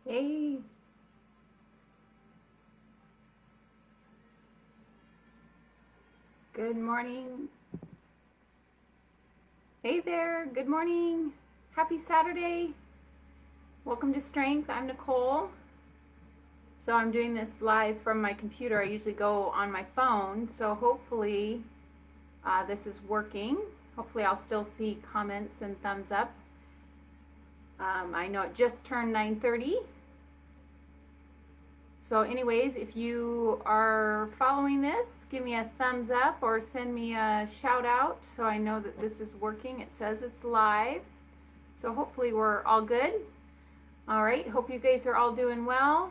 Hey, good morning. Hey there, good morning. Happy Saturday. Welcome to Strength. I'm Nicole. So I'm doing this live from my computer. I usually go on my phone, so hopefully this is working. Hopefully I'll still see comments and thumbs up. I know it just turned 9:30. So anyways, if you are following this, give me a thumbs up or send me a shout out so I know that this is working. It says it's live. So hopefully we're all good. All right, hope you guys are all doing well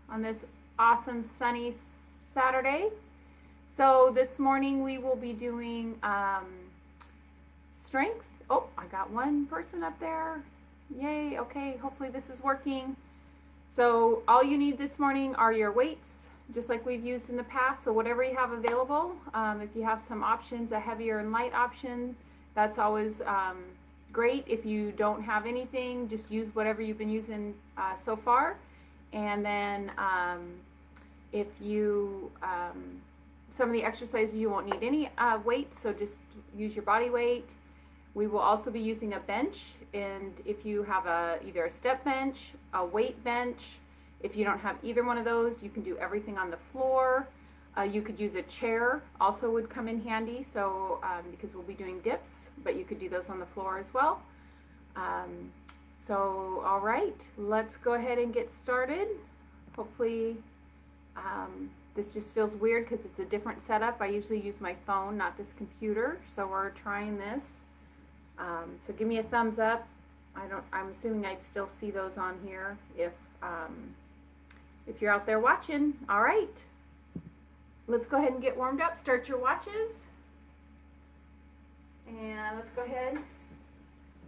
on this awesome sunny Saturday. So this morning we will be doing strength. Oh, I got one person up there. Yay, okay, hopefully this is working. So all you need this morning are your weights, just like we've used in the past. So whatever you have available, if you have some options, a heavier and light option, that's always great. If you don't have anything, just use whatever you've been using so far. And then if you, some of the exercises you won't need any weight, so just use your body weight. We will also be using a bench, and if you have either a step bench, a weight bench, if you don't have either one of those, you can do everything on the floor. You could use a chair, also would come in handy, so because we'll be doing dips, but you could do those on the floor as well. So all right, let's go ahead and get started. Hopefully this just feels weird because it's a different setup. I usually use my phone, not this computer, so we're trying this. So give me a thumbs up. I'm assuming I'd still see those on here if you're out there watching. All right, let's go ahead and get warmed up. Start your watches, and let's go ahead.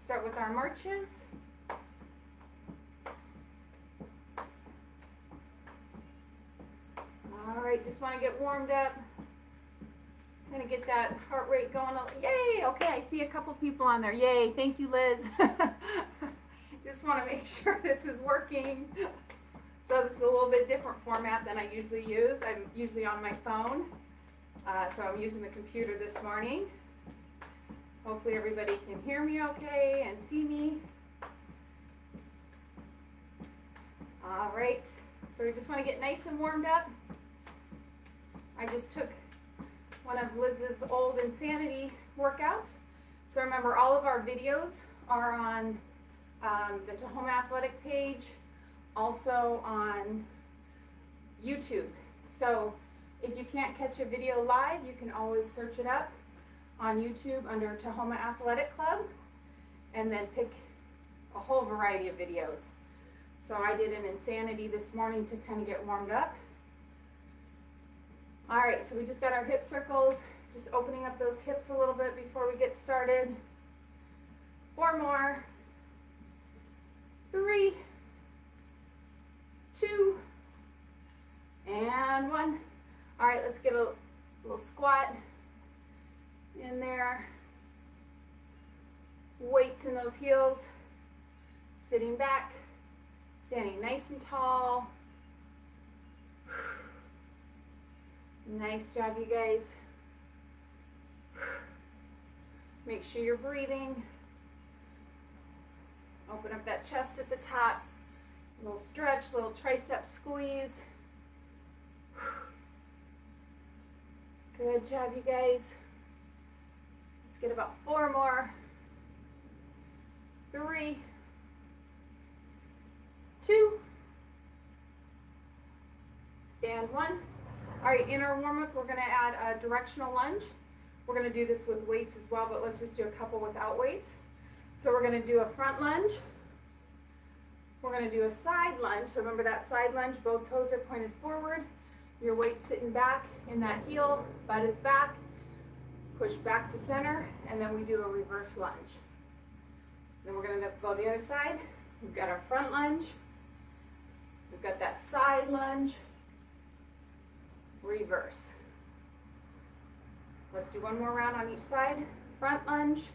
Start with our marches. All right, just want to get warmed up. I'm gonna get that heart rate going. Yay! Okay, I see a couple people on there. Yay! Thank you, Liz. Just want to make sure this is working. So this is a little bit different format than I usually use. I'm usually on my phone, so I'm using the computer this morning. Hopefully everybody can hear me okay and see me. All right. So we just want to get nice and warmed up. I just took one of Liz's old Insanity workouts. So remember, all of our videos are on the Tahoma Athletic page, also on YouTube. So if you can't catch a video live, you can always search it up on YouTube under Tahoma Athletic Club and then pick a whole variety of videos. So I did an Insanity this morning to kind of get warmed up. All right, so we just got our hip circles, just opening up those hips a little bit before we get started. 4 more. 3, 2, and 1. All right, let's get a little squat in there. Weights in those heels. Sitting back, standing nice and tall. Nice job, you guys. Make sure you're breathing. Open up that chest at the top. A little stretch, little tricep squeeze. Good job, you guys. Let's get about 4 more. 3, 2, and 1. All right, in our warm-up, we're gonna add a directional lunge. We're gonna do this with weights as well, but let's just do a couple without weights. So we're gonna do a front lunge. We're gonna do a side lunge. So remember that side lunge, both toes are pointed forward. Your weight's sitting back in that heel, butt is back. Push back to center, and then we do a reverse lunge. Then we're gonna go the other side. We've got our front lunge. We've got that side lunge. Reverse. Let's do one more round on each side. Front lunge,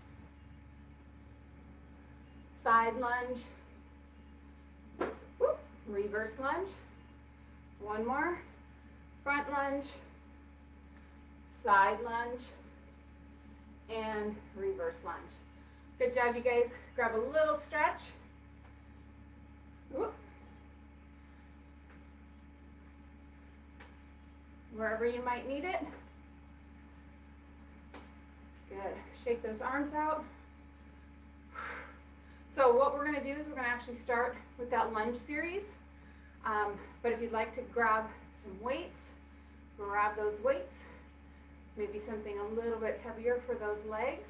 side lunge, whoop, reverse lunge. One more, front lunge, side lunge, and reverse lunge. Good job, you guys. Grab a little stretch. Whoop. Wherever you might need it. Good. Shake those arms out. So what we're going to do is we're going to actually start with that lunge series. But if you'd like to grab some weights, grab those weights. Maybe something a little bit heavier for those legs.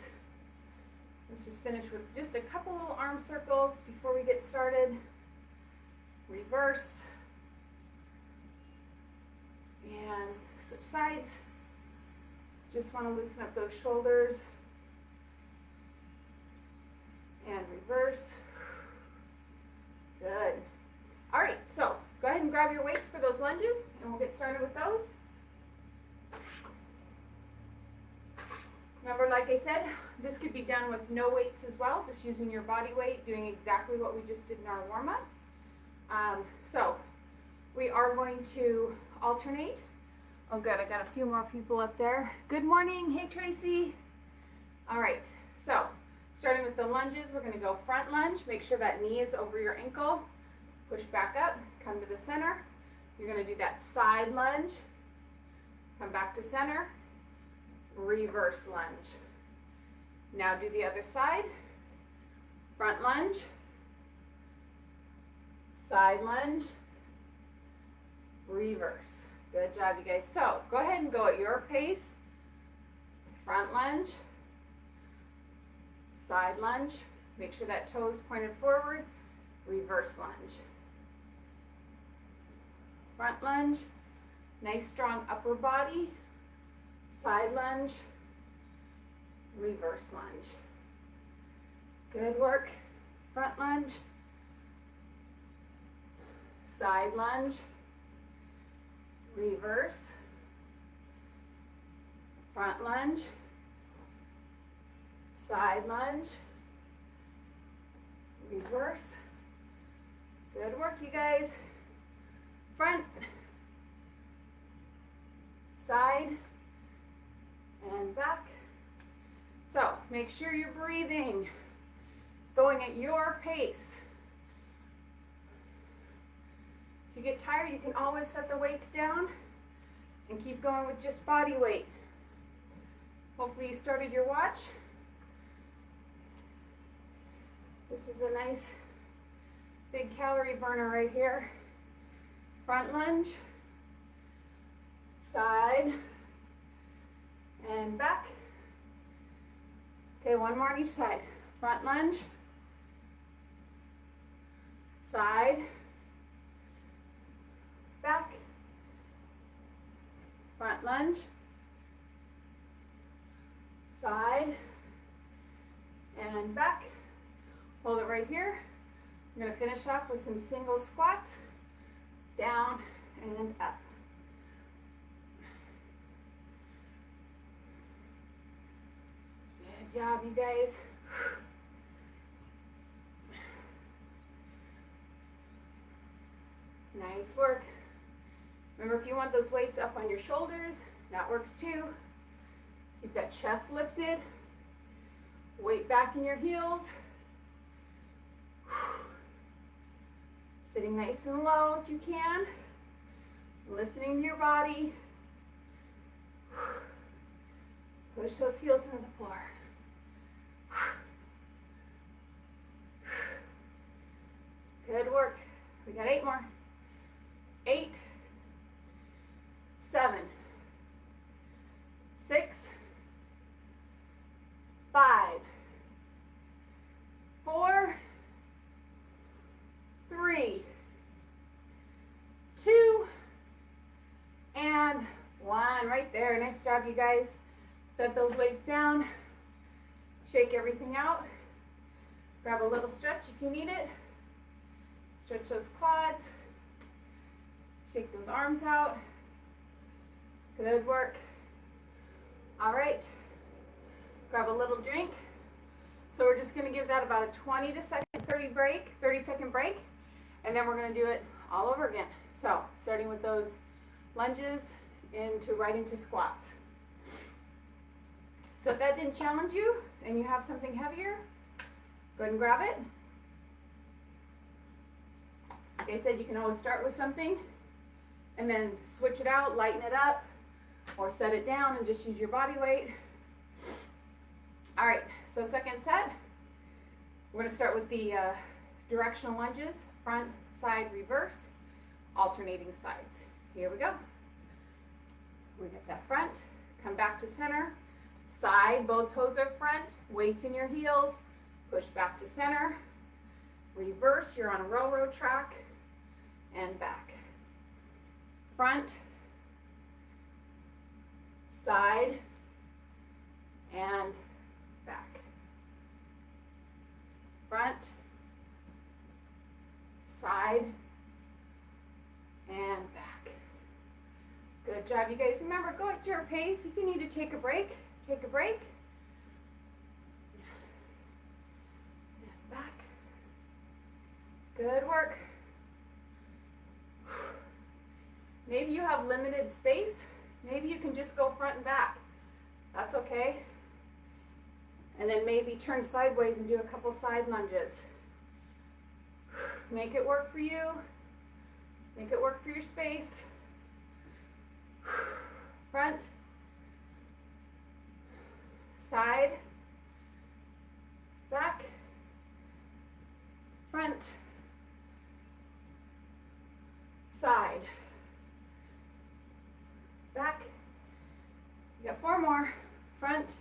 Let's just finish with just a couple little arm circles before we get started. Reverse. And switch sides. Just want to loosen up those shoulders. And reverse. Good. All right, so go ahead and grab your weights for those lunges, and we'll get started with those. Remember, like I said, this could be done with no weights as well, just using your body weight, doing exactly what we just did in our warm-up. So we are going to alternate. Oh good, I got a few more people up there. Good morning, hey Tracy. All right, so starting with the lunges, we're gonna go front lunge. Make sure that knee is over your ankle. Push back up, come to the center. You're gonna do that side lunge. Come back to center, reverse lunge. Now do the other side. Front lunge, side lunge, reverse. Good job, you guys. So go ahead and go at your pace. Front lunge, side lunge. Make sure that toe is pointed forward. Reverse lunge. Front lunge. Nice strong upper body. Side lunge. Reverse lunge. Good work. Front lunge. Side lunge. Reverse. Front lunge. Side lunge. Reverse. Good work, you guys. Front. Side. And back. So make sure you're breathing, going at your pace. If you get tired, you can always set the weights down and keep going with just body weight. Hopefully you started your watch. This is a nice big calorie burner right here. Front lunge, side, and back. Okay, one more on each side. Front lunge, side, back, front lunge, side, and back. Hold it right here. I'm going to finish off with some single squats, down and up. Good job, you guys. Nice work. Remember, if you want those weights up on your shoulders, that works too. Keep that chest lifted. Weight back in your heels. Sitting nice and low if you can. Listening to your body. Push those heels into the floor. Good work. We got 8 more. 8, 7, 6, 5, 4, 3, 2, and 1. Right there. Nice job, you guys. Set those weights down. Shake everything out. Grab a little stretch if you need it. Stretch those quads. Shake those arms out. Good work. All right. Grab a little drink. So we're just going to give that about a 30 second break. And then we're going to do it all over again. So starting with those lunges right into squats. So if that didn't challenge you and you have something heavier, go ahead and grab it. Like I said, you can always start with something and then switch it out, lighten it up, or set it down and just use your body weight. All right, so second set, we're going to start with the directional lunges, front, side, reverse, alternating sides. Here we go. We get that front, come back to center, side, both toes are front, weights in your heels, push back to center, reverse, you're on a railroad track, and back. Front, side, and back. Front, side, and back. Good job, you guys. Remember, go at your pace. If you need to take a break, take a break. Back. Good work. Maybe you have limited space. Maybe you can just go front and back. That's okay. And then maybe turn sideways and do a couple side lunges. Make it work for you. Make it work for your space. Front, side, back, front, side, back. You got 4 more. Front,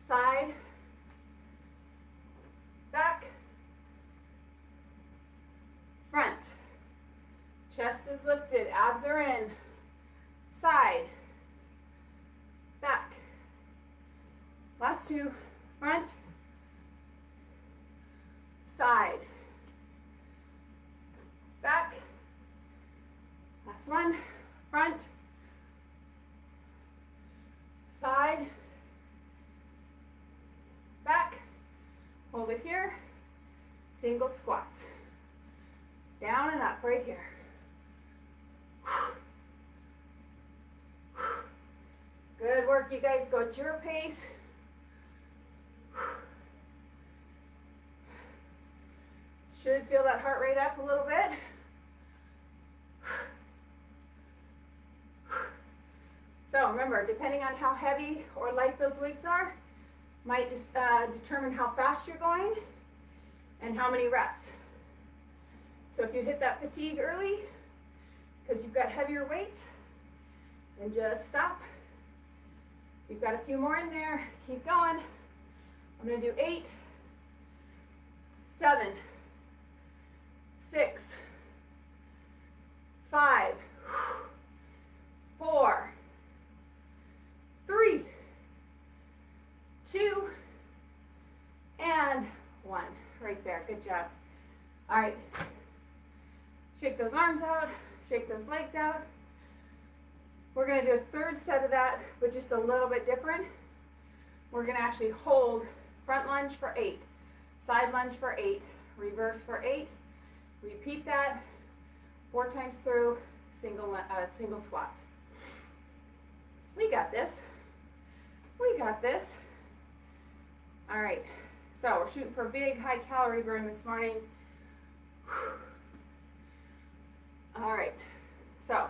side, back, front. Chest is lifted, abs are in. Side, back. Last 2, front, side, back. Last one, front, side, back. Hold it here. Single squats. Down and up right here. Good work, you guys. Go at your pace. Should feel that heart rate up a little bit. So remember, depending on how heavy or light those weights are, might just determine how fast you're going and how many reps. So if you hit that fatigue early because you've got heavier weights, then just stop. You've got a few more in there. Keep going. I'm going to do 8, 7, 6, 5, 4, 3, 2, and 1. Right there. Good job. All right. Shake those arms out. Shake those legs out. We're going to do a third set of that, but just a little bit different. We're going to actually hold front lunge for 8, side lunge for 8, reverse for 8. Repeat that 4 times through single squats. We got this. We got this. All right. So we're shooting for a big high calorie burn this morning. All right. So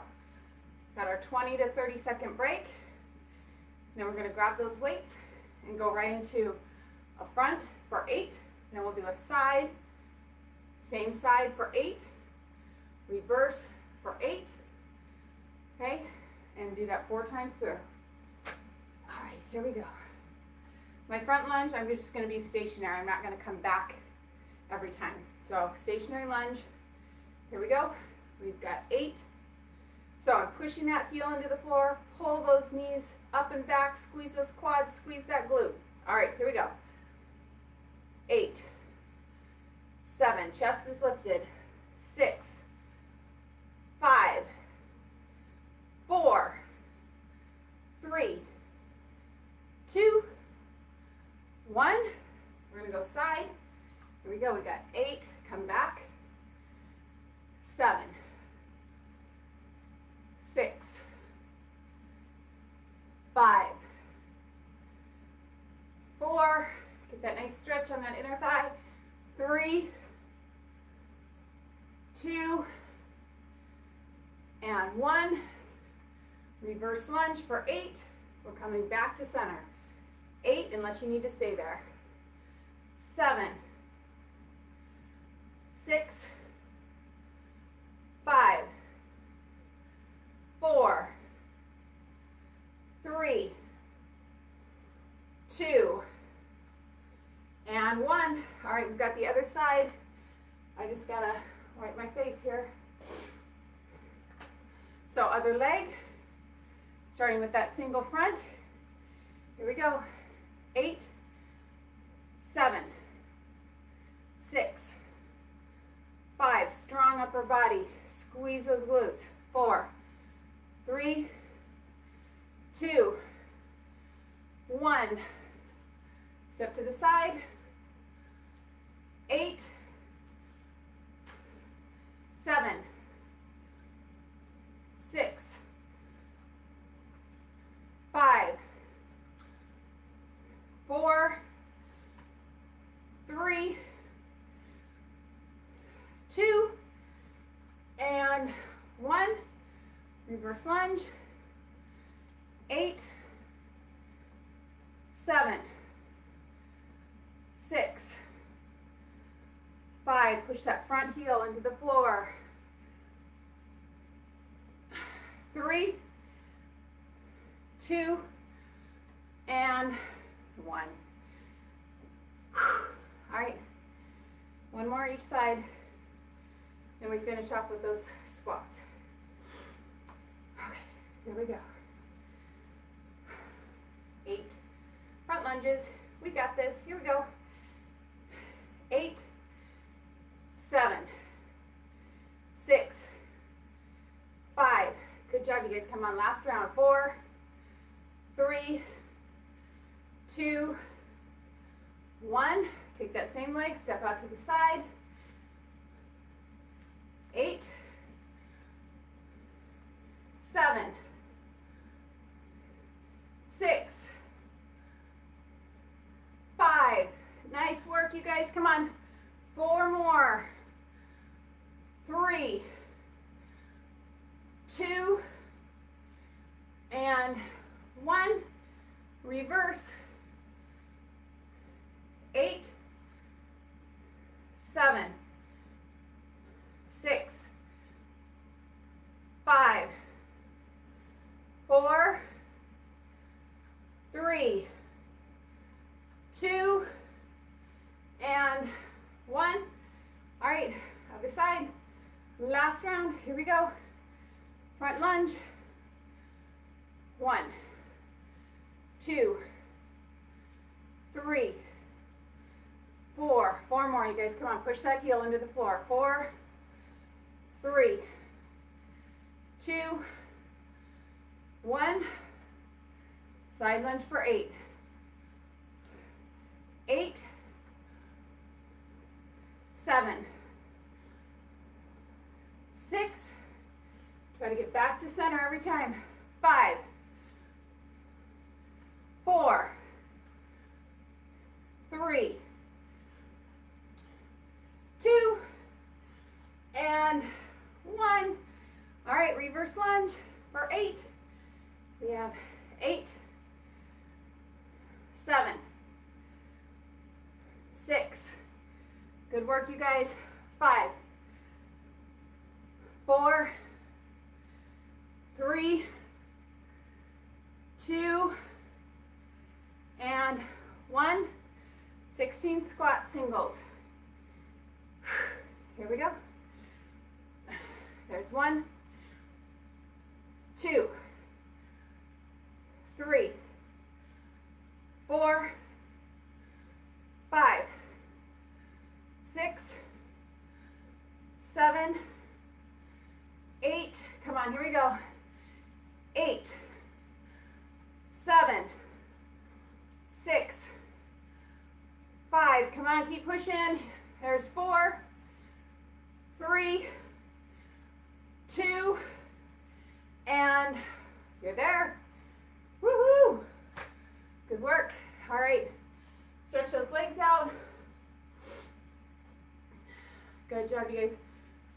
got our 20 to 30 second break. Then we're going to grab those weights and go right into a front for 8. Then we'll do a side, same side for 8, reverse for 8, okay? And do that 4 times through. All right, here we go. My front lunge, I'm just going to be stationary. I'm not going to come back every time. So stationary lunge. Here we go. We've got 8. So I'm pushing that heel into the floor, pull those knees up and back, squeeze those quads, squeeze that glute. All right, here we go. 8, 7, chest is lifted. 6, 5, 4, 3, 2, 1. We're gonna go side. Here we go, we got 8, come back. Get that nice stretch on that inner thigh. 3, 2, and 1. Reverse lunge for 8. We're coming back to center. 8, unless you need to stay there. 7, 6, 5, 4, 3, 2, and 1. All right, we've got the other side. I just gotta wipe my face here. So other leg, starting with that single front. Here we go. 8, 7, 6, 5. Strong upper body. Squeeze those glutes. 4, 3, 2, 1. Step to the side. 8, 7, 6, 5, 4, 3, 2, and 1. Reverse lunge. 8, 7, 6, 5. Push that front heel into the floor. 3, 2, and 1. All right, one more each side, then we finish off with those squats. Okay, here we go. 8 front lunges. We got this. Here we go. 8, 7, 6, 5. Good job, you guys. Come on, last round. 4, 3, 2, 1. Take that same leg, step out to the side. 8, 7, 6, 5. Nice work, you guys. Come on. 4 more. 3, 2, and 1. Reverse. 8, 7, 6, 5, 4, 3, 2, and 1. All right, other side. Last round. Here we go. Front lunge. 1, 2, 3, 4. 4 more, you guys. Come on, push that heel into the floor. 4, 3, 2, 1. Side lunge for 8. 8, 7, 6. Try to get back to center every time. 5, 4, 3, 2, and 1. All right, reverse lunge for 8. We have 8, 7, 6. Good work, you guys. 5, 4, 3, 2, and 1. 16 squat singles. Here we go. There's 1, 2, 3, 4, 5, 6, 7, 8. Come on, here we go. 8, 7, 6, 5. Come on, keep pushing. There's 4, 3, 2, and you're there. Woohoo! Good work. All right, stretch those those legs out. Good job, you guys.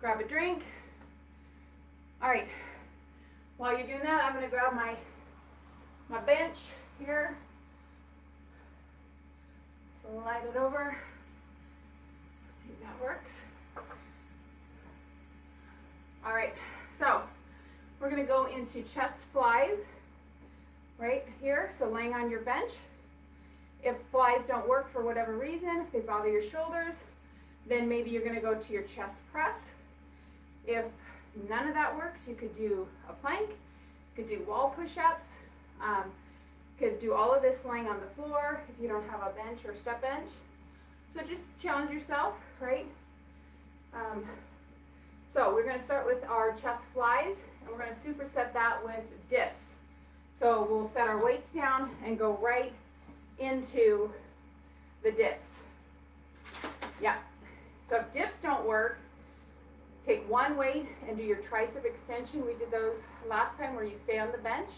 Grab a drink. All right. While you're doing that, I'm going to grab my bench here. Slide it over. I think that works. All right. So we're going to go into chest flies right here. So laying on your bench. If flies don't work for whatever reason, if they bother your shoulders, then maybe you're going to go to your chest press. If none of that works, you could do a plank, you could do wall push-ups, could do all of this laying on the floor if you don't have a bench or step bench. So just challenge yourself, right? So we're going to start with our chest flies, and we're going to superset that with dips. So we'll set our weights down and go right into the dips. Yeah. So if dips don't work, take one weight and do your tricep extension. We did those last time where you stay on the bench.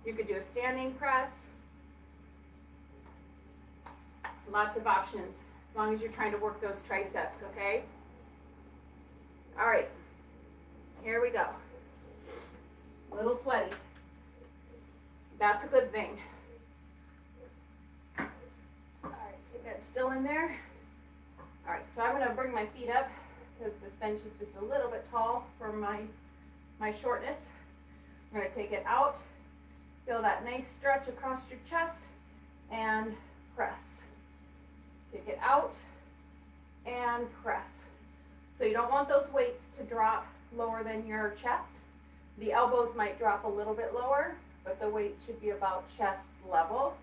You could do a standing press. Lots of options as long as you're trying to work those triceps, okay? All right. Here we go. A little sweaty. That's a good thing. All right, keep that still in there. All right, so I'm going to bring my feet up because this bench is just a little bit tall for my shortness. I'm going to take it out. Feel that nice stretch across your chest and press. Take it out and press. So you don't want those weights to drop lower than your chest. The elbows might drop a little bit lower, but the weight should be about chest level.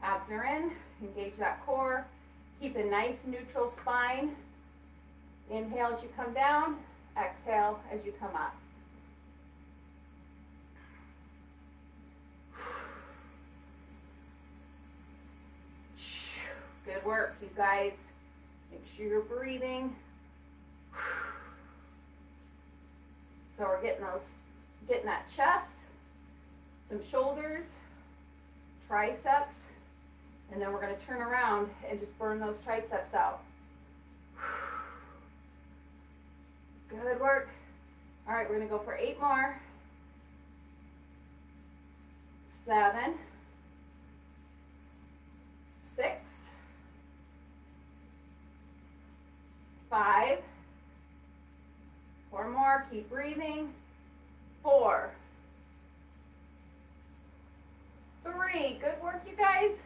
Abs are in. Engage that core. Keep a nice neutral spine. Inhale as you come down. Exhale as you come up. Good work, you guys. Make sure you're breathing. So we're getting that chest, some shoulders, triceps, and then we're going to turn around and just burn those triceps out. Good work. All right, we're going to go for 8 more. 7, 6, 5, 4 more, keep breathing. 4, 3, good work, you guys.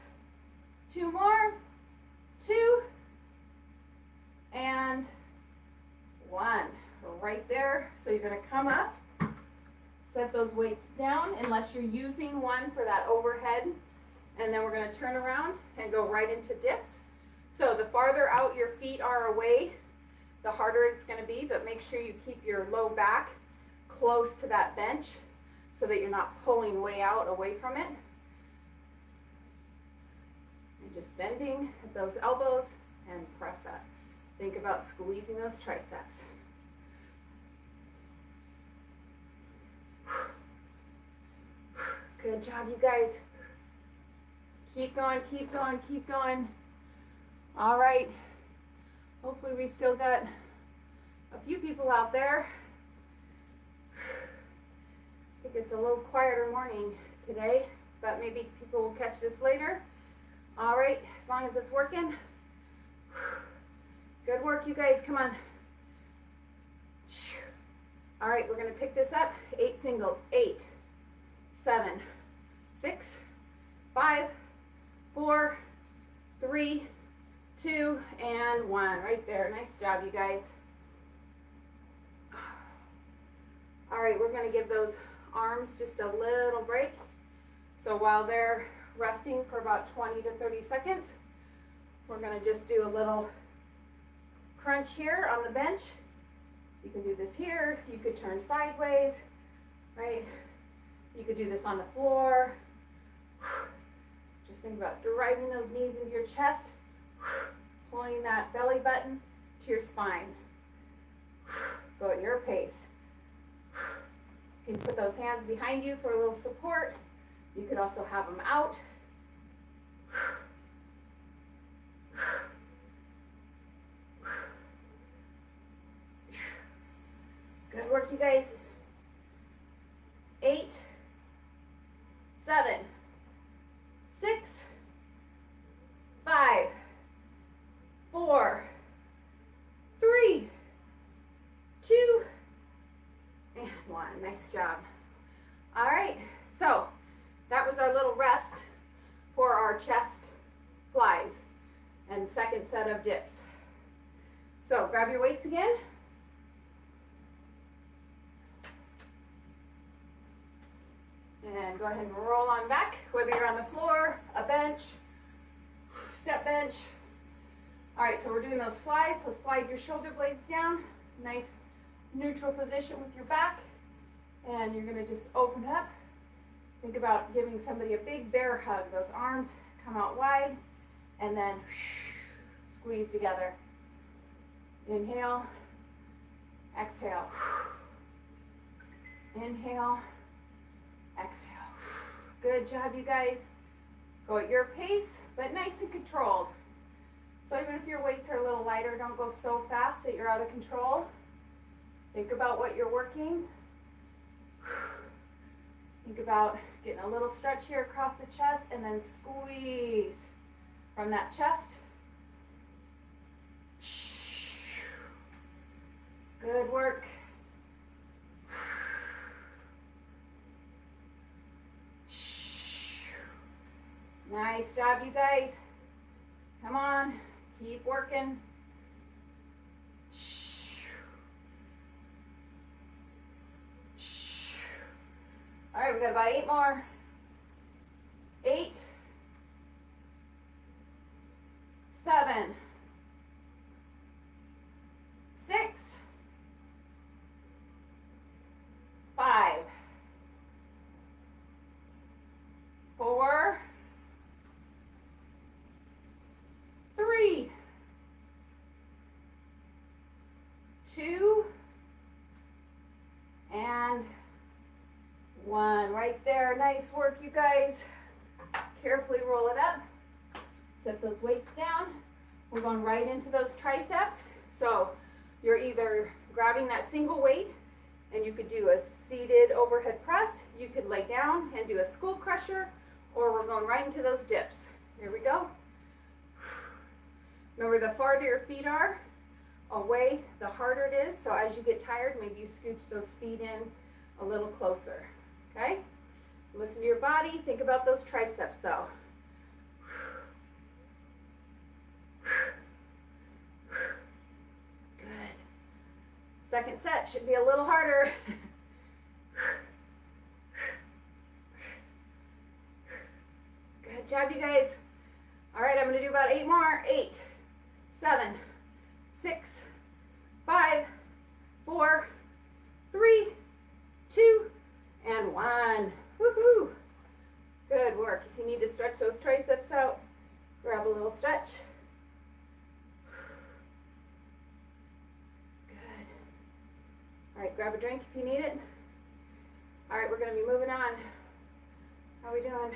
2 more, 2, and 1. We're right there. So you're going to come up, set those weights down, unless you're using one for that overhead, and then we're going to turn around and go right into dips. So the farther out your feet are away, the harder it's going to be, but make sure you keep your low back close to that bench so that you're not pulling way out away from it. And just bending at those elbows and press up. Think about squeezing those triceps. Good job, you guys. Keep going, keep going, keep going. All right. Hopefully we still got a few people out there. I think it's a little quieter morning today, but maybe people will catch this later. All right, as long as it's working. Good work, you guys, come on. All right, we're gonna pick this up, 8 singles, 8, 7, 6, 5, 4, 3, 2, and 1, right there. Nice job, you guys. All right, we're gonna give those arms just a little break. So while they're resting for about 20 to 30 seconds, we're gonna just do a little crunch here on the bench. You can do this here, you could turn sideways, right? You could do this on the floor. Just think about driving those knees into your chest, pulling that belly button to your spine. Go at your pace. You can put those hands behind you for a little support. You could also have them out. Good work, you guys. 8, 7, 6, 5, 4, 3, 2, and 1. Nice job. All right, so that was our little rest for our chest flies and second set of dips. So grab your weights again. And go ahead and roll on back, whether you're on the floor, a bench, step bench. All right, so we're doing those flies, so slide your shoulder blades down, nice neutral position with your back, and you're gonna just open up. Think about giving somebody a big bear hug. Those arms come out wide, and then squeeze together. Inhale, exhale. Inhale, exhale. Good job, you guys. Go at your pace, but nice and controlled. So even if your weights are a little lighter, don't go so fast that you're out of control. Think about what you're working. Think about getting a little stretch here across the chest and then squeeze from that chest. Good work. Nice job, you guys. Come on, keep working. All right, we got about 8 more. 8, 7, 6, 5, 4, 3, 2, and 1. Right there. Nice work, you guys. Carefully roll it up. Set those weights down. We're going right into those triceps. So you're either grabbing that single weight and you could do a seated overhead press. You could lay down and do a skull crusher, or we're going right into those dips. Here we go. Remember, the farther your feet are away, the harder it is. So as you get tired, maybe you scooch those feet in a little closer. Okay? Listen to your body. Think about those triceps though. Good. Second set should be a little harder. Good job, you guys. All right, I'm going to do about 8 more. 8, 7, 6, 5, 4, 3, 2, and 1. Woohoo! Good work. If you need to stretch those triceps out, grab a little stretch. Good. All right, grab a drink if you need it. All right, we're going to be moving on. How are we doing?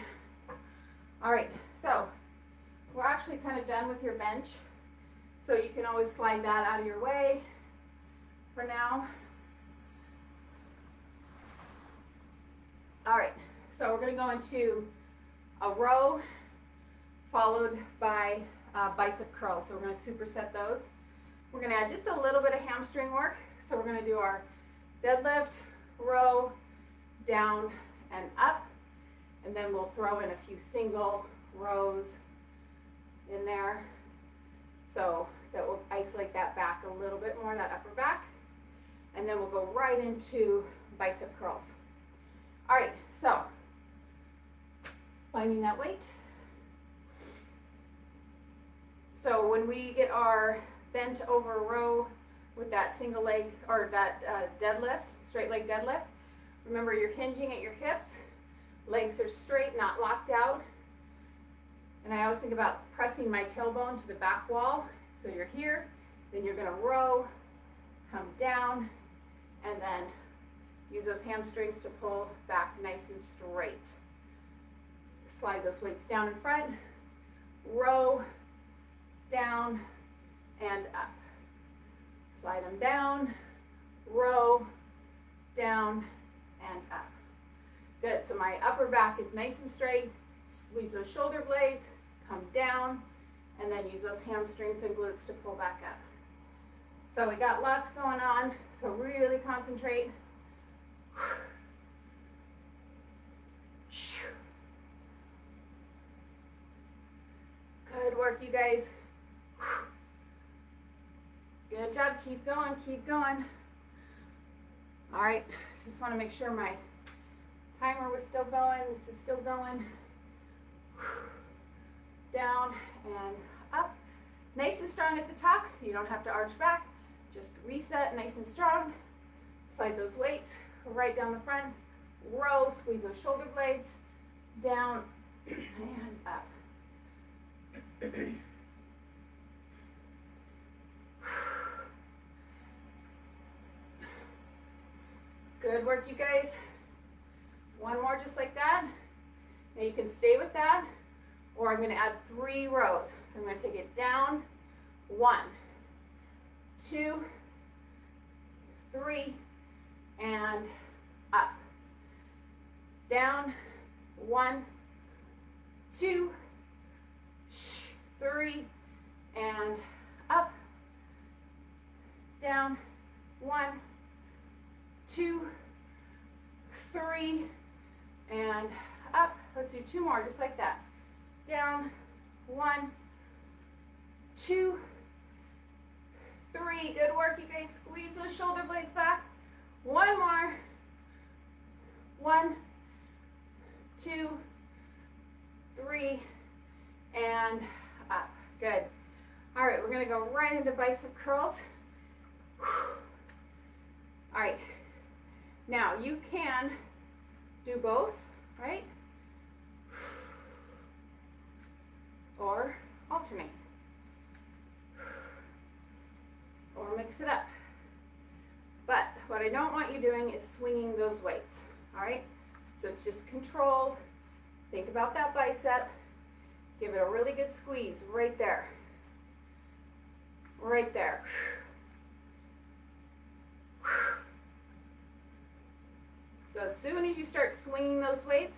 All right, so we're actually kind of done with your bench. So you can always slide that out of your way for now. All right, so we're going to go into a row followed by bicep curls. So we're going to superset those. We're going to add just a little bit of hamstring work. So we're going to do our deadlift, row, down and up. And then we'll throw in a few single rows in there. So that will isolate that back a little bit more, that upper back. And then we'll go right into bicep curls. All right, so finding that weight. So when we get our bent over row with that single leg or that deadlift, straight leg deadlift, remember you're hinging at your hips, legs are straight, not locked out. And I always think about pressing my tailbone to the back wall. So you're here, then you're gonna row, come down, and then use those hamstrings to pull back nice and straight. Slide those weights down in front. row, down, and up. Slide them down, row, down, and up. Good, so my upper back is nice and straight. Squeeze those shoulder blades, come down, and then use those hamstrings and glutes to pull back up. So we got lots going on, so really concentrate. Good work, you guys. Good job, keep going, keep going. All right, just want to make sure my timer was still going. This is still going. Down and up. Nice and strong at the top. You don't have to arch back. Just reset nice and strong. Slide those weights right down the front. Row, squeeze those shoulder blades. Down and up. Good work, you guys. One more just like that. Now you can stay with that, or I'm going to add 3 rows. So I'm going to take it down, 1, 2, 3, and up. Down, 1, 2, 3, and up. Down, 1, 2, 3, and up. Let's do 2 more, just like that. Down, 1, 2, 3. Good work, you guys. Squeeze those shoulder blades back. 1 more. 1, 2, 3, and up. Good. All right, we're going to go right into bicep curls. All right. Now, you can do both, right? Or alternate. Or mix it up. But what I don't want you doing is swinging those weights, all right? So it's just controlled. Think about that bicep. Give it a really good squeeze right there. Right there. So as soon as you start swinging those weights,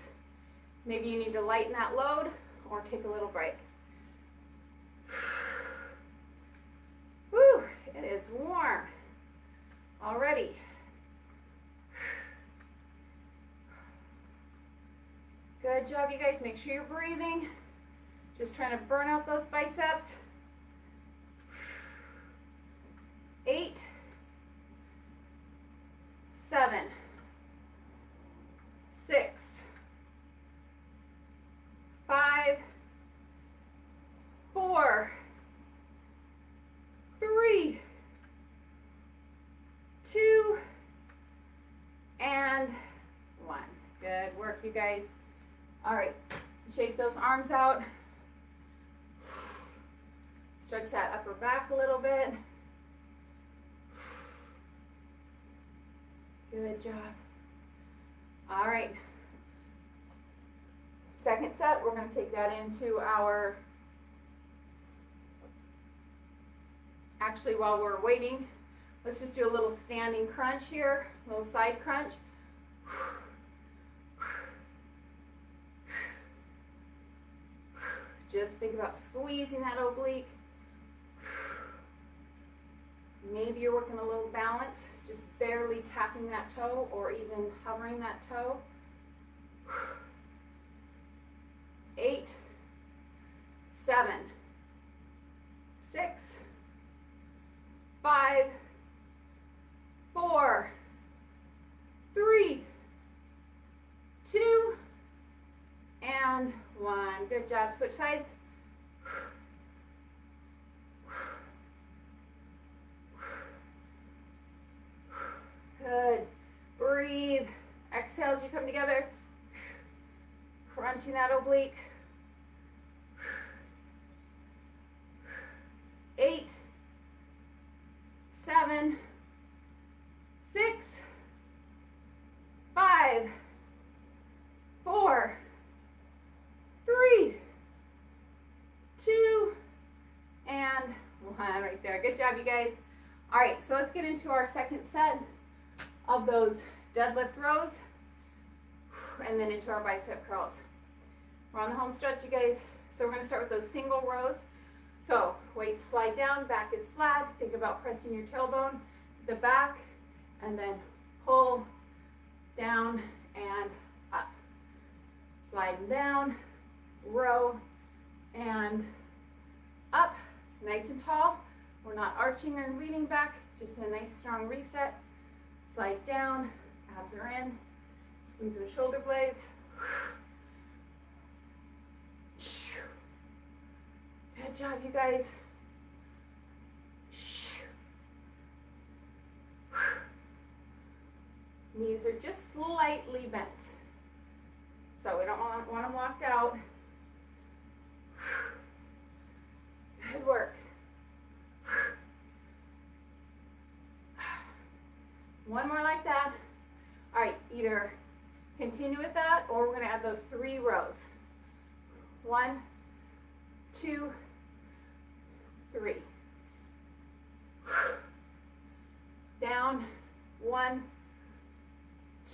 maybe you need to lighten that load or take a little break. Whew, it is warm already. Good job, you guys. Make sure you're breathing. Just trying to burn out those biceps. 8, 7, 6, 5, 4, 3, 2, and 1. Good work, you guys. All right, shake those arms out. Stretch that upper back a little bit. Good job. All right. Second set, we're going to take that into our, actually while we're waiting, let's just do a little standing crunch here, a little side crunch. Just think about squeezing that oblique. Maybe you're working a little balance, just barely tapping that toe or even hovering that toe. 8, 7, 6, 5, 4, 3, 2, and 1. Good job. Switch sides. Good. Breathe. Exhale as you come together. Crunching that oblique. 8, 7, 6, 5, 4, 3, on right there. Good job, you guys. All right, so let's get into our second set of those deadlift rows and then into our bicep curls. We're on the home stretch, you guys. So we're going to start with those single rows. So weights slide down, back is flat. Think about pressing your tailbone to the back and then pull down and up. Sliding down, row, and up, nice and tall. We're not arching or leaning back, just a nice strong reset. Slide down, abs are in, squeeze those shoulder blades. Good job, you guys. Knees are just slightly bent, so we don't want them locked out. Good work. One more like that. All right, either continue with that or we're going to add those 3 rows. 1, 2, 3. Down, 1,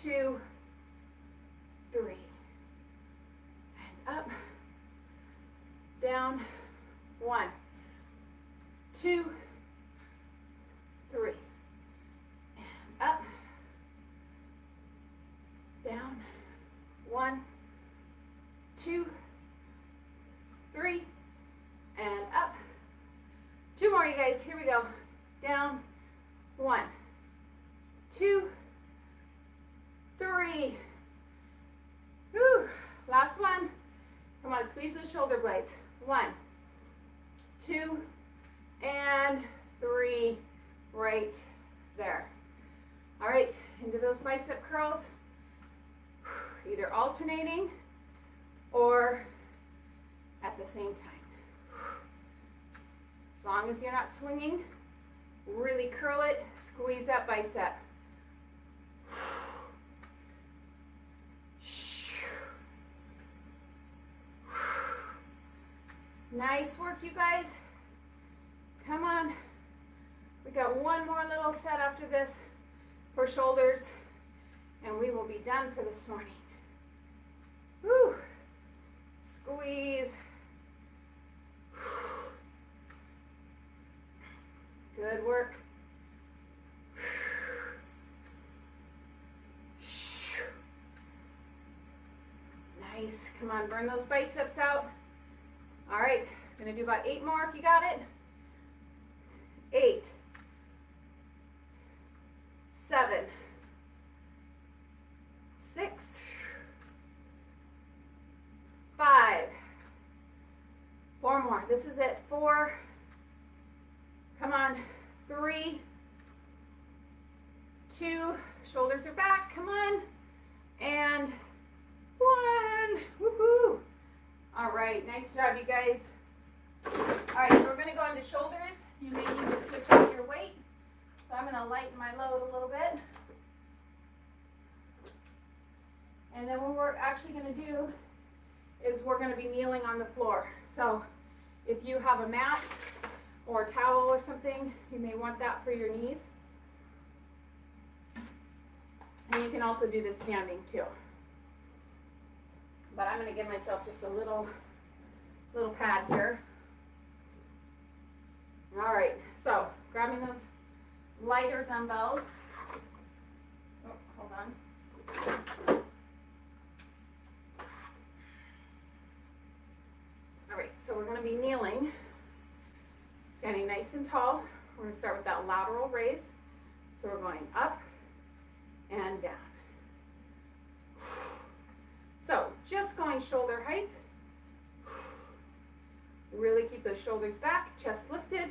2, 3. And up, down, 1, 2, 3. And up, down, 1, 2, 3, and up. 2 more, you guys. Here we go. Down, 1, 2, 3. Whew. Last one. Come on, squeeze those shoulder blades. 1, 2, and 3. Right there. All right, into those bicep curls. Either alternating or at the same time. As long as you're not swinging, really curl it, squeeze that bicep. Nice work, you guys. Come on. We got one more little set after this for shoulders, and we will be done for this morning. Whew. Squeeze. Good work. Nice. Come on, burn those biceps out. All right, I'm gonna do about 8 more if you got it. 8, 7, 6, 5. 4 more. This is it. 4. Come on. 3, 2. Shoulders are back. Come on. And 1. Woohoo! All right, nice job, you guys. All right, so we're going to go into shoulders. You may need to switch up your weight. So I'm going to lighten my load a little bit. And then what we're actually going to do is we're going to be kneeling on the floor. So if you have a mat or a towel or something, you may want that for your knees. And you can also do this standing too. But I'm going to give myself just a little pad here. All right, so grabbing those lighter dumbbells. Oh, hold on. All right, so we're going to be kneeling, standing nice and tall. We're going to start with that lateral raise. So we're going up and down. So just going shoulder height. Really keep those shoulders back, chest lifted.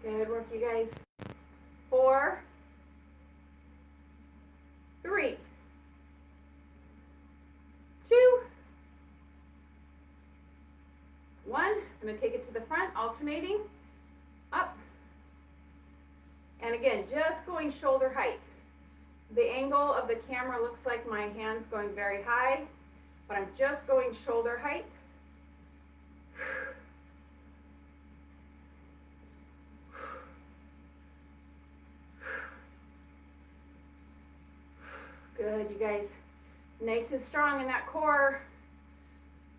Good work, you guys. 4, 3, 2, 1. I'm going to take it to the front, alternating. Up And again, just going shoulder height. The angle of the camera looks like my hand's going very high, but I'm just going shoulder height. Good, you guys. Nice and strong in that core.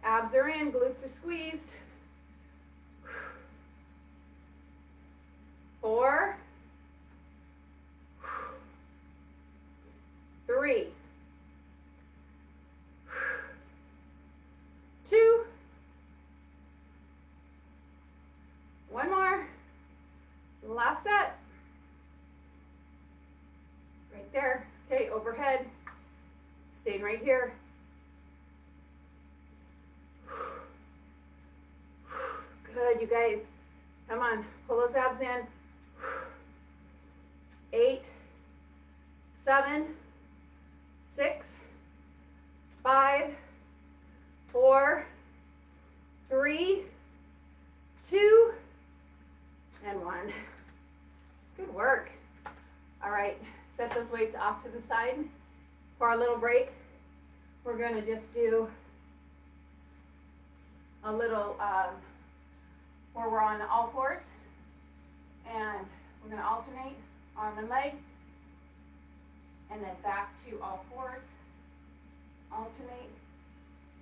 Abs are in, glutes are squeezed. 4, 3, 2, 1 more. Last set. Right there. Okay, overhead. Staying right here. Good, you guys. Come on, pull those abs in. 8, 7, 6, 5, 4, 3, 2, and 1. Good work. All right, set those weights off to the side. For our little break, we're going to just do a little where we're on all fours, and we're going to alternate arm and leg, and then back to all fours, alternate.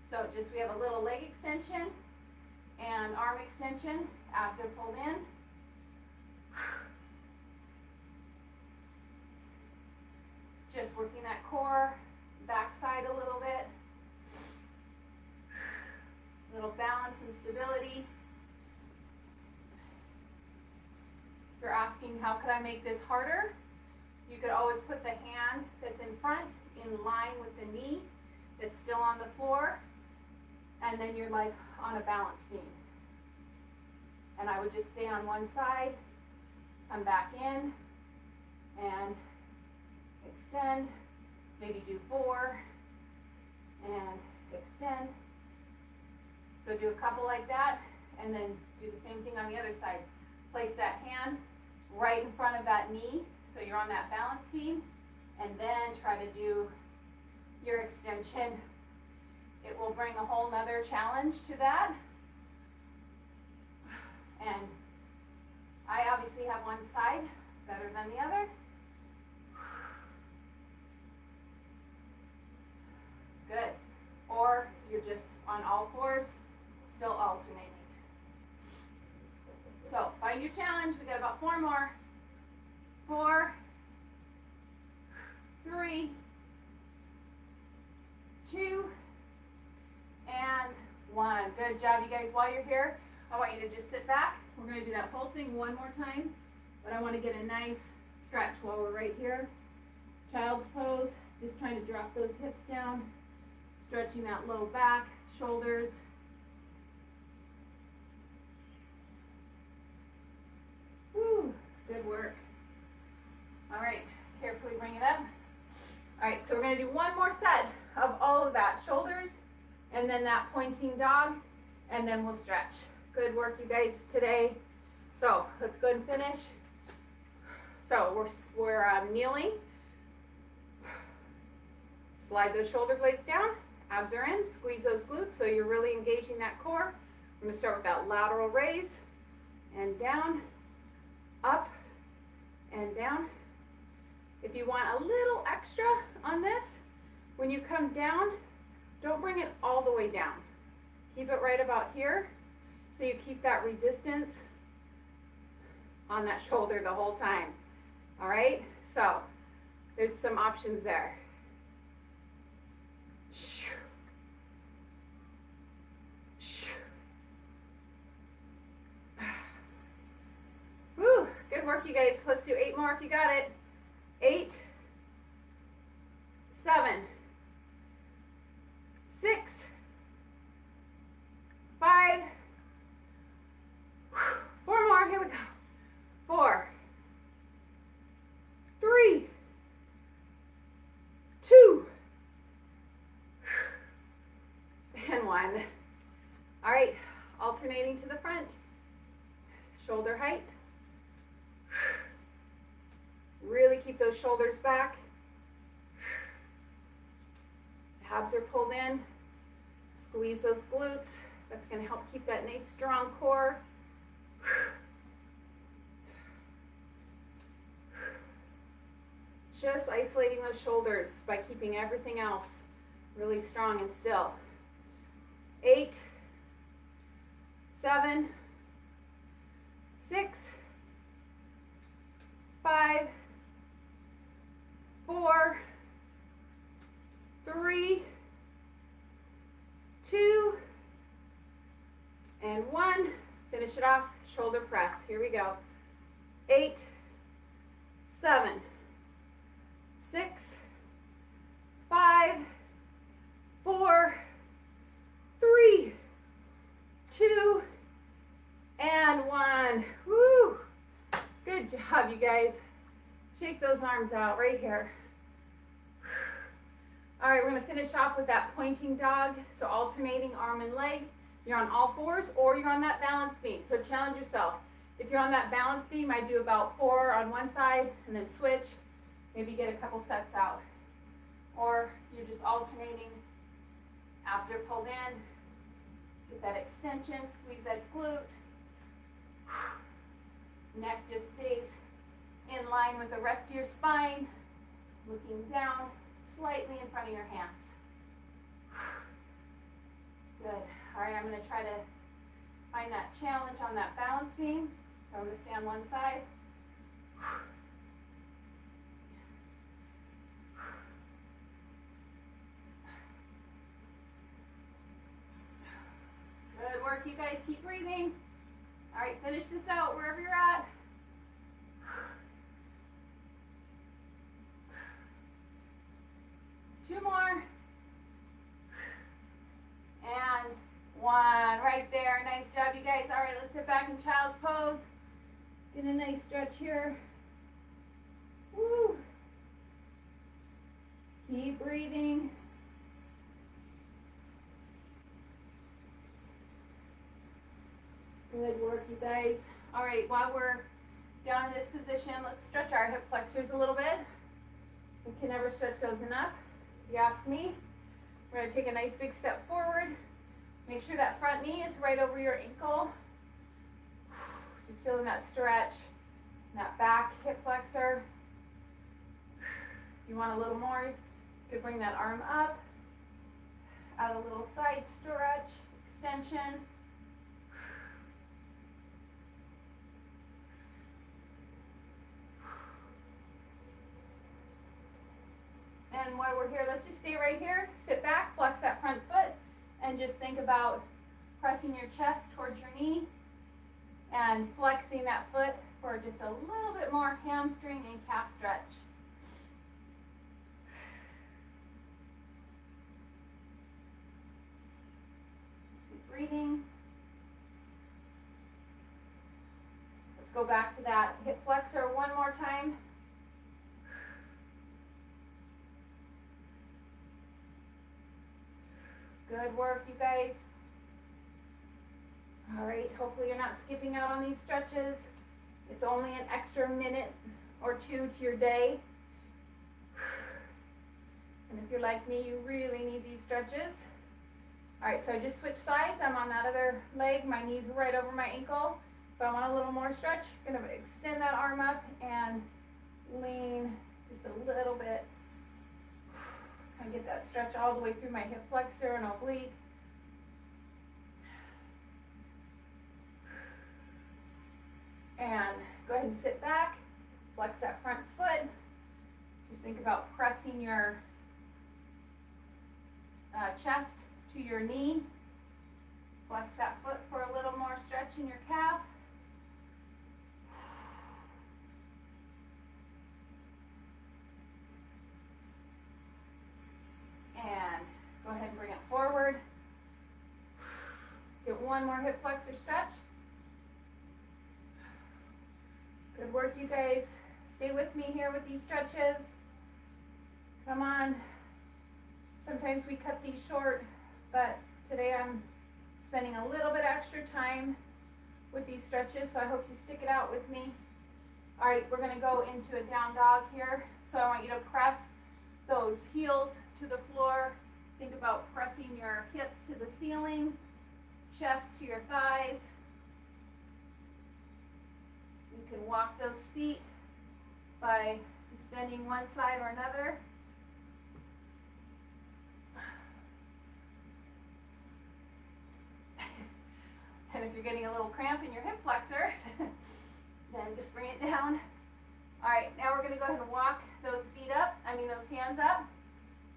So just we have a little leg extension and arm extension, abs are pulled in. Just working that core, backside a little bit. Little balance and stability. If you're asking how could I make this harder, you could always put the hand that's in front in line with the knee that's still on the floor, and then you're like on a balance beam. And I would just stay on one side, come back in, and extend, maybe do 4, and extend. So do a couple like that, and then do the same thing on the other side. Place that hand right in front of that knee, so you're on that balance beam, and then try to do your extension. It will bring a whole nother challenge to that. And I obviously have one side better than the other. Good. Or you're just on all fours, still alternating. So find your challenge. We got about 4 more. 4, 3, 2, and 1. Good job, you guys. While you're here, I want you to just sit back. We're going to do that whole thing one more time, but I want to get a nice stretch while we're right here. Child's pose, just trying to drop those hips down, stretching that low back, shoulders. Woo, good work. All right, carefully bring it up. All right, so we're going to do one more set of all of that, shoulders, and then that pointing dog, and then we'll stretch. Good work, you guys, today. So let's go ahead and finish. So we're kneeling. Slide those shoulder blades down. Abs are in. Squeeze those glutes so you're really engaging that core. I'm going to start with that lateral raise and down, up, and down. If you want a little extra on this, when you come down, don't bring it all the way down. Keep it right about here so you keep that resistance on that shoulder the whole time. All right? So there's some options there. Woo, good work, you guys. Let's do 8 more if you got it. 8, 7, 6, 5, 4 more. Here we go. 4, 3, 2, and 1. All right, alternating to the front. Shoulder height. those shoulders back. Abs are pulled in. Squeeze those glutes. That's going to help keep that nice strong core. Just isolating those shoulders by keeping everything else really strong and still. 8, 7, 6, 5, 4, 3, 2, and 1. Finish it off, shoulder press. Here we go. 8, 7, 6, 5, 4, 3, 2, and 1. Woo! Good job, you guys. Shake those arms out right here. All right, we're going to finish off with that pointing dog. So alternating arm and leg. You're on all fours or you're on that balance beam. So challenge yourself. If you're on that balance beam, I do about 4 on one side and then switch. Maybe get a couple sets out. Or you're just alternating. Abs are pulled in. Get that extension. Squeeze that glute. Neck just stays in line with the rest of your spine. Looking down slightly in front of your hands. Good. All right, I'm going to try to find that challenge on that balance beam. So I'm going to stay on one side. Good work, you guys. Keep breathing. All right, finish this out wherever you're at. Two more. And 1. Right there. Nice job, you guys. All right, let's sit back in child's pose. Get a nice stretch here. Woo. Keep breathing. Good work, you guys. All right, while we're down in this position, let's stretch our hip flexors a little bit. We can never stretch those enough, if you ask me. We're going to take a nice big step forward. Make sure that front knee is right over your ankle. Just feeling that stretch. That back hip flexor. If you want a little more, you could bring that arm up. Add a little side stretch, extension. And while we're here, let's just stay right here. Sit back, flex that front foot, and just think about pressing your chest towards your knee and flexing that foot for just a little bit more hamstring and calf stretch. Keep breathing. Let's go back to that hip flexor one more time. Good work, you guys. All right, hopefully you're not skipping out on these stretches. It's only an extra minute or 2 to your day. And if you're like me, you really need these stretches. All right, so I just switched sides. I'm on that other leg. My knee's right over my ankle. If I want a little more stretch, I'm gonna extend that arm up and lean just a little bit. And get that stretch all the way through my hip flexor and oblique. And go ahead and sit back, flex that front foot. Just think about pressing your chest to your knee. Flex that foot for a little more stretch in your calf. And go ahead and bring it forward. Get one more hip flexor stretch. Good work, you guys. Stay with me here with these stretches. Come on. Sometimes we cut these short, but today I'm spending a little bit extra time with these stretches, so I hope you stick it out with me. All right, we're going to go into a down dog here. So I want you to press those heels to the floor. Think about pressing your hips to the ceiling, chest to your thighs. You can walk those feet by just bending one side or another. And if you're getting a little cramp in your hip flexor, then just bring it down. All right, now we're going to go ahead and walk those hands up.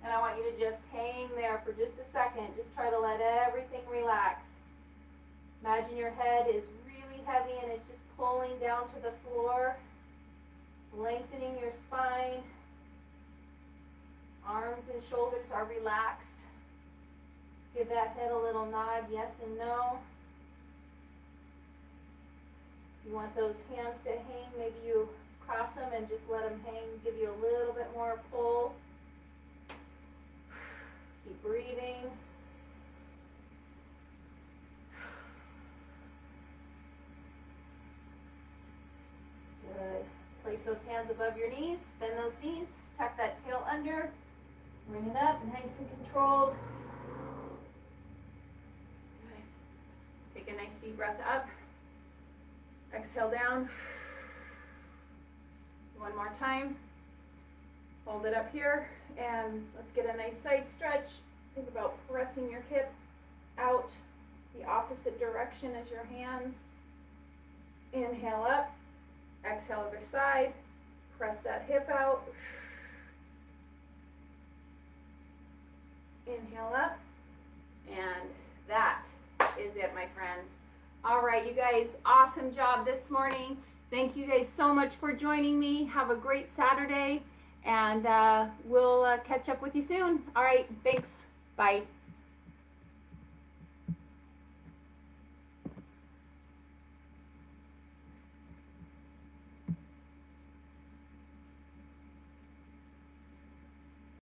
And I want you to just hang there for just a second. Just try to let everything relax. Imagine your head is really heavy and it's just pulling down to the floor, lengthening your spine. Arms and shoulders are relaxed. Give that head a little nod, yes and no. If you want those hands to hang, maybe you cross them and just let them hang, give you a little bit more pull. Keep breathing. Good. Place those hands above your knees, bend those knees, tuck that tail under, bring it up, nice and controlled. Good. Take a nice deep breath up. Exhale down. One more time. Hold it up here, and let's get a nice side stretch. Think about pressing your hip out the opposite direction as your hands. Inhale up. Exhale other side. Press that hip out. Inhale up. And that is it, my friends. All right, you guys, awesome job this morning. Thank you guys so much for joining me. Have a great Saturday, and we'll catch up with you soon. All right, thanks. Bye.